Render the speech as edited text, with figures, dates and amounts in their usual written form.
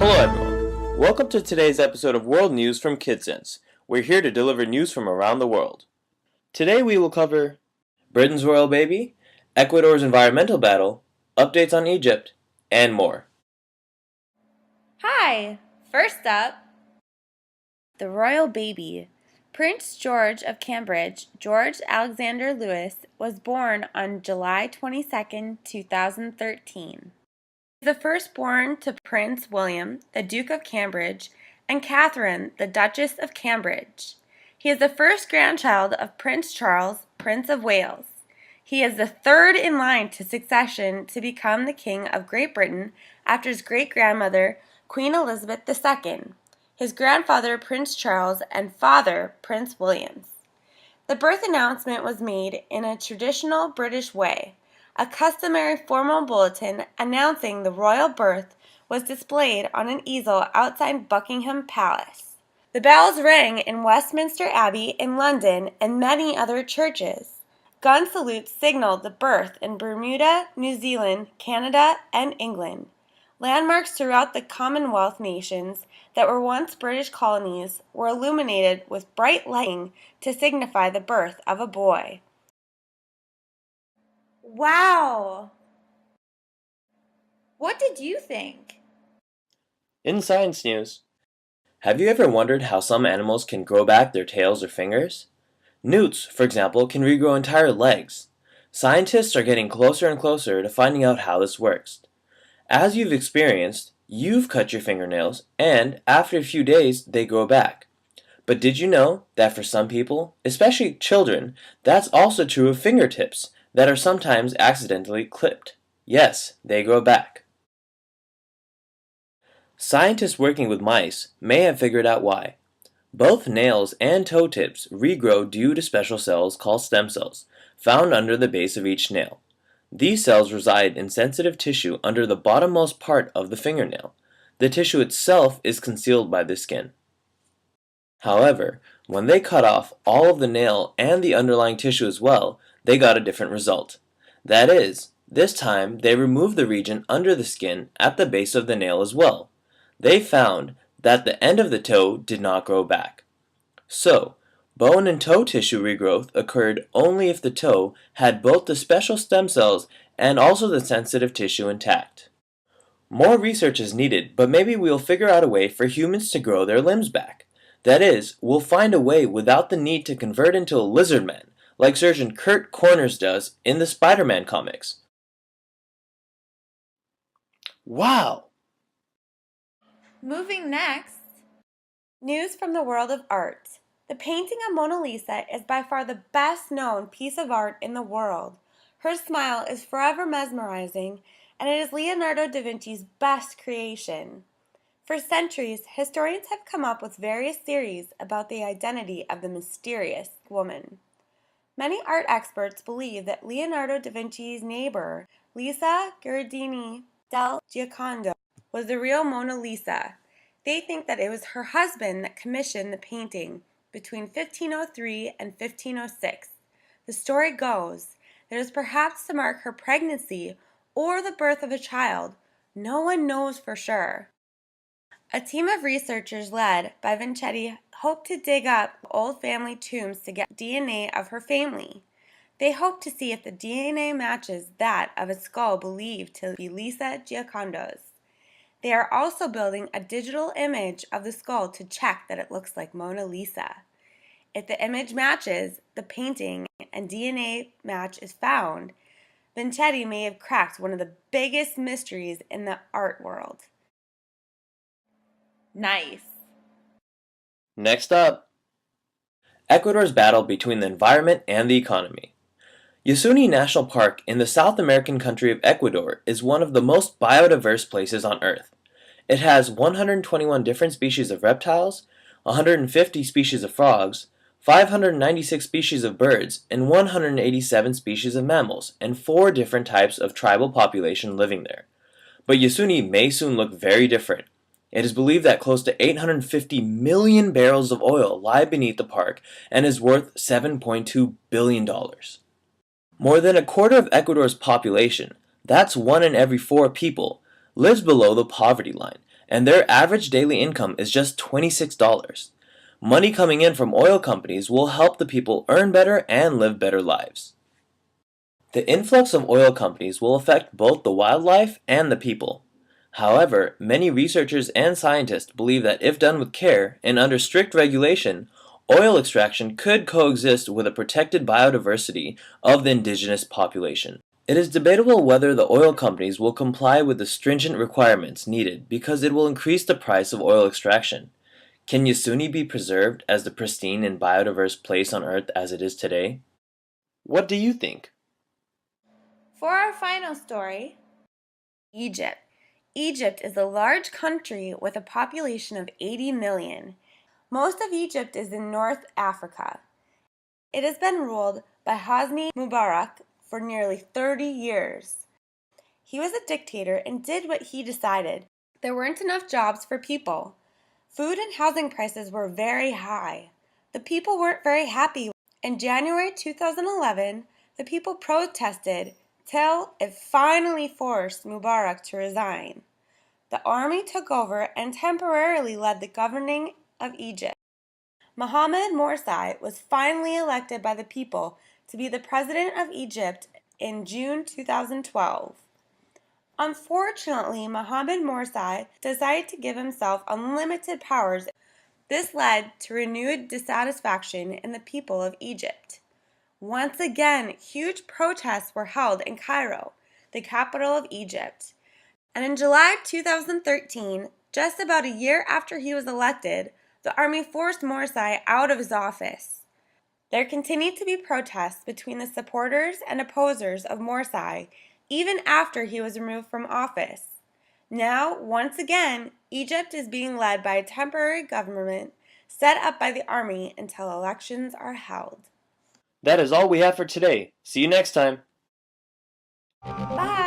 Hello everyone. Welcome to today's episode of World News from KidSense. We're here to deliver news from around the world. Today we will cover Britain's royal baby, Ecuador's environmental battle, updates on Egypt, and more. Hi! First up, the royal baby. Prince George of Cambridge, George Alexander Louis, was born on July 22, 2013. The firstborn to Prince William, the Duke of Cambridge, and Catherine, the Duchess of Cambridge. He is the first grandchild of Prince Charles, Prince of Wales. He is the third in line to succession to become the King of Great Britain after his great-grandmother, Queen Elizabeth II, his grandfather Prince Charles, and father Prince William. The birth announcement was made in a traditional British way. A customary formal bulletin announcing the royal birth was displayed on an easel outside Buckingham Palace. The bells rang in Westminster Abbey in London and many other churches. Gun salutes signaled the birth in Bermuda, New Zealand, Canada, and England. Landmarks throughout the Commonwealth nations that were once British colonies were illuminated with bright lighting to signify the birth of a boy. Wow! What did you think? In science news, have you ever wondered how some animals can grow back their tails or fingers? Newts, for example, can regrow entire legs. Scientists are getting closer and closer to finding out how this works. As you've experienced, you've cut your fingernails, and after a few days, they grow back. But did you know that for some people, especially children, that's also true of fingertips that are sometimes accidentally clipped? Yes, they grow back. Scientists working with mice may have figured out why. Both nails and toe tips regrow due to special cells called stem cells, found under the base of each nail. These cells reside in sensitive tissue under the bottommost part of the fingernail. The tissue itself is concealed by the skin. However, when they cut off all of the nail and the underlying tissue as well, they got a different result. That is, this time they removed the region under the skin at the base of the nail as well. They found that the end of the toe did not grow back. So, bone and toe tissue regrowth occurred only if the toe had both the special stem cells and also the sensitive tissue intact. More research is needed, but maybe we'll figure out a way for humans to grow their limbs back. That is, we'll find a way without the need to convert into a lizard man, like surgeon Kurt Corners does in the Spider-Man comics. Wow! Moving next, news from the world of art. The painting of Mona Lisa is by far the best known piece of art in the world. Her smile is forever mesmerizing, and it is Leonardo da Vinci's best creation. For centuries, historians have come up with various theories about the identity of the mysterious woman. Many art experts believe that Leonardo da Vinci's neighbor, Lisa Gherardini del Giocondo, was the real Mona Lisa. They think that it was her husband that commissioned the painting between 1503 and 1506. The story goes that it was perhaps to mark her pregnancy or the birth of a child. No one knows for sure. A team of researchers led by Vincetti hoped to dig up old family tombs to get DNA of her family. They hoped to see if the DNA matches that of a skull believed to be Lisa Giocondo's. They are also building a digital image of the skull to check that it looks like Mona Lisa. If the image matches the painting and DNA match is found, Vincetti may have cracked one of the biggest mysteries in the art world. Nice. Next up, Ecuador's battle between the environment and the economy. Yasuni National Park in the South American country of Ecuador is one of the most biodiverse places on Earth. It has 121 different species of reptiles, 150 species of frogs, 596 species of birds, and 187 species of mammals, and 4 different types of tribal population living there. But Yasuni may soon look very different. It is believed that close to 850 million barrels of oil lie beneath the park and is worth $7.2 billion. More than a quarter of Ecuador's population, that's 1 in every 4 people, lives below the poverty line, and their average daily income is just $26. Money coming in from oil companies will help the people earn better and live better lives. The influx of oil companies will affect both the wildlife and the people. However, many researchers and scientists believe that if done with care and under strict regulation, oil extraction could coexist with a protected biodiversity of the indigenous population. It is debatable whether the oil companies will comply with the stringent requirements needed because it will increase the price of oil extraction. Can Yasuni be preserved as the pristine and biodiverse place on Earth as it is today? What do you think? For our final story, Egypt. Egypt is a large country with a population of 80 million. Most of Egypt is in North Africa. It has been ruled by Hosni Mubarak for nearly 30 years. He was a dictator and did what he decided. There weren't enough jobs for people. Food and housing prices were very high. The people weren't very happy. In January 2011, the people protested till it finally forced Mubarak to resign. The army took over and temporarily led the governing of Egypt. Mohamed Morsi was finally elected by the people to be the president of Egypt in June 2012. Unfortunately, Mohamed Morsi decided to give himself unlimited powers. This led to renewed dissatisfaction in the people of Egypt. Once again, huge protests were held in Cairo, the capital of Egypt. And in July 2013, just about a year after he was elected, the army forced Morsi out of his office. There continued to be protests between the supporters and opposers of Morsi, even after he was removed from office. Now, once again, Egypt is being led by a temporary government set up by the army until elections are held. That is all we have for today. See you next time. Bye!